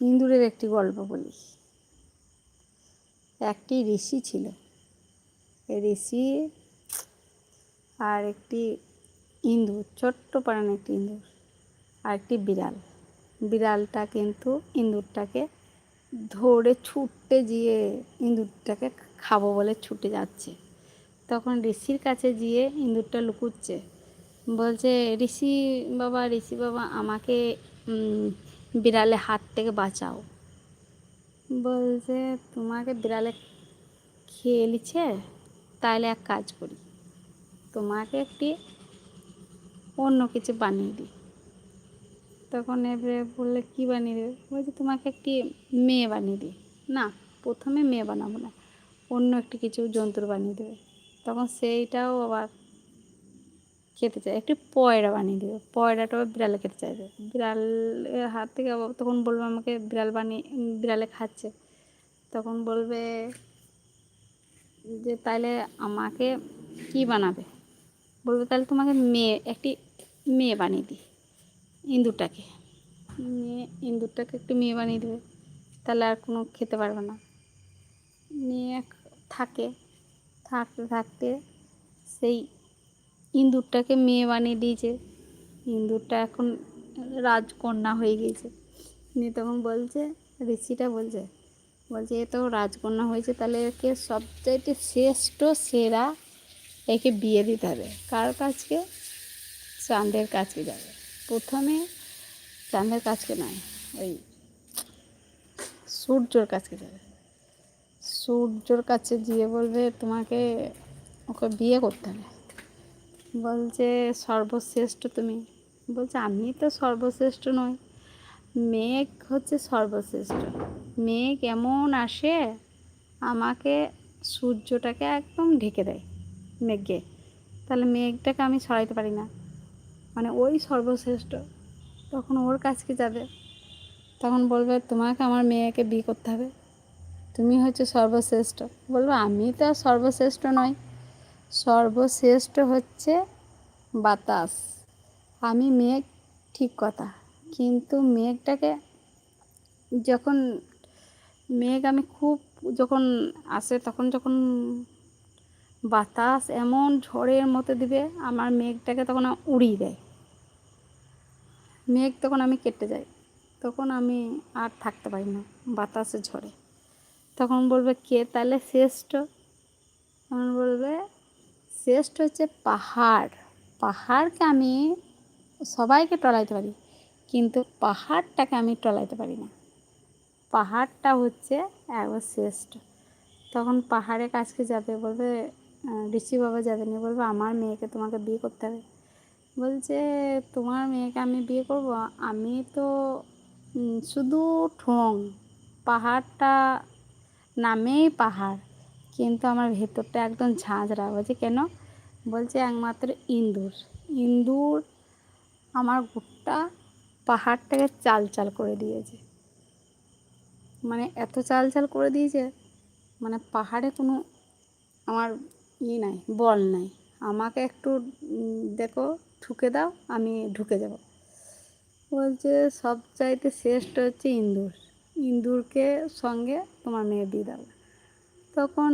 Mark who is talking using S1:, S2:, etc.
S1: ইঁদুরের একটি গল্প বলি। একটি ঋষি ছিল। ঋষি আর একটি ইঁদুর, ছোট্ট পাড়ানো একটি ইঁদুর আর একটি বিড়াল। বিড়ালটা কিন্তু ইঁদুরটাকে ধরে ছুটতে গিয়ে ইঁদুরটাকে খাবো বলে ছুটে যাচ্ছে। তখন ঋষির কাছে গিয়ে ইঁদুরটা লুকুচ্ছে, বলছে, ঋষি বাবা আমাকে বিড়ালের হাত থেকে বাঁচাও। বলছে, তোমাকে বিড়ালে খেয়ে নিচ্ছে, তাহলে এক কাজ করি, তোমাকে একটি অন্য কিছু বানিয়ে দিই। তখন এবারে বললে, কী বানিয়ে দেবে? বলছে, তোমাকে একটি মেয়ে বানিয়ে দিই। না, প্রথমে মেয়ে বানাবো না, অন্য একটি কিছু যন্ত্র বানিয়ে দেবে। তখন সেইটাও আবার খেতে চায়, একটি পয়রা বানিয়ে দেবে। পয়রাটাও বিড়ালে খেতে চাইবে। বিড়ালের হাত থেকে আবার তখন বলবে, আমাকে বিড়ালে খাচ্ছে। তখন বলবে যে, তাহলে আমাকে কি বানাবে? বলবে, তাহলে তোমাকে একটি মেয়ে বানিয়ে দিই। ইঁদুরটাকে একটি মেয়ে বানিয়ে দেবে, তাহলে আর কোনো খেতে পারবে না। নিয়ে থাকতে থাকতে সেই ইঁদুরটাকে মেয়ে বানিয়ে দিয়েছে। ইঁদুরটা এখন রাজকন্যা হয়ে গিয়েছে। নিয়ে তখন ঋষিটা বলছে, এ তো রাজকন্যা হয়েছে, তাহলে একে সবচাইতে শ্রেষ্ঠ সেরা একে বিয়ে দিতে হবে। কার কাছকে? চাঁদের কাছকে যাবে। প্রথমে চাঁদের কাছকে নয়, ওই সূর্যর কাছকে যাবে। সূর্যর কাছে গিয়ে বলবে, তোমাকে ওকে বিয়ে করতে হবে। বলছে, সর্বশ্রেষ্ঠ তুমি? বলছে, আমি তো সর্বশ্রেষ্ঠ নই, মেঘ হচ্ছে সর্বশ্রেষ্ঠ। মেঘ এমন আসে, আমাকে সূর্যটাকে একদম ঢেকে দেয় মেঘে, তাহলে মেঘটাকে আমি সরাইতে পারি না, মানে ওই সর্বশ্রেষ্ঠ। তখন ওর কাছকে যাবে, তখন বলবে, তোমাকে আমার মেয়েকে বিয়ে করতে হবে, তুমি হচ্ছে সর্বশ্রেষ্ঠ। বলবো, আমি তো আর সর্বশ্রেষ্ঠ নই, সর্বশ্রেষ্ঠ হচ্ছে বাতাস। আমি মেঘ, ঠিক কথা, কিন্তু মেঘটাকে যখন আমি খুব যখন আসে, যখন বাতাস এমন ঝড়ের মতো দিবে, আমার মেঘটাকে তখন উড়িয়ে দেয়। মেঘ তখন আমি কেটে যাই, তখন আমি আর থাকতে পারি না বাতাসে ঝড়ে। তখন বলবে, কে তাহলে শ্রেষ্ঠ? তখন বলবে, শ্রেষ্ঠ হচ্ছে পাহাড়। পাহাড়কে আমি সবাইকে টলাইতে পারি, কিন্তু পাহাড়টাকে আমি টলাইতে পারি না। পাহাড়টা হচ্ছে একবার শ্রেষ্ঠ। তখন পাহাড়ের কাছকে যাবে, বলবে, ঋষি বাবা যাবে না, বলবে, আমার মেয়েকে তোমাকে বিয়ে করতে হবে। বলছে, তোমার মেয়েকে আমি বিয়ে করব? আমি তো শুধু ঠোং, পাহাড়টা নামেই পাহাড়, কিন্তু আমার ভেতরটা একদম ঝাঁঝরা। বলছে, কেন? বলছে, একমাত্র ইঁদুর আমার গোটা পাহাড়টাকে চাল করে দিয়েছে। মানে এত চাল করে দিয়েছে, মানে পাহাড়ে কোনো আমার নাই, বল নাই। আমাকে একটু দেখো, ঠুকে দাও, আমি ঢুকে যাব। বলছে, সবচাইতে শ্রেষ্ঠ হচ্ছে ইঁদুরকে সঙ্গে তোমার মেয়ে বিয়ে দাও। তখন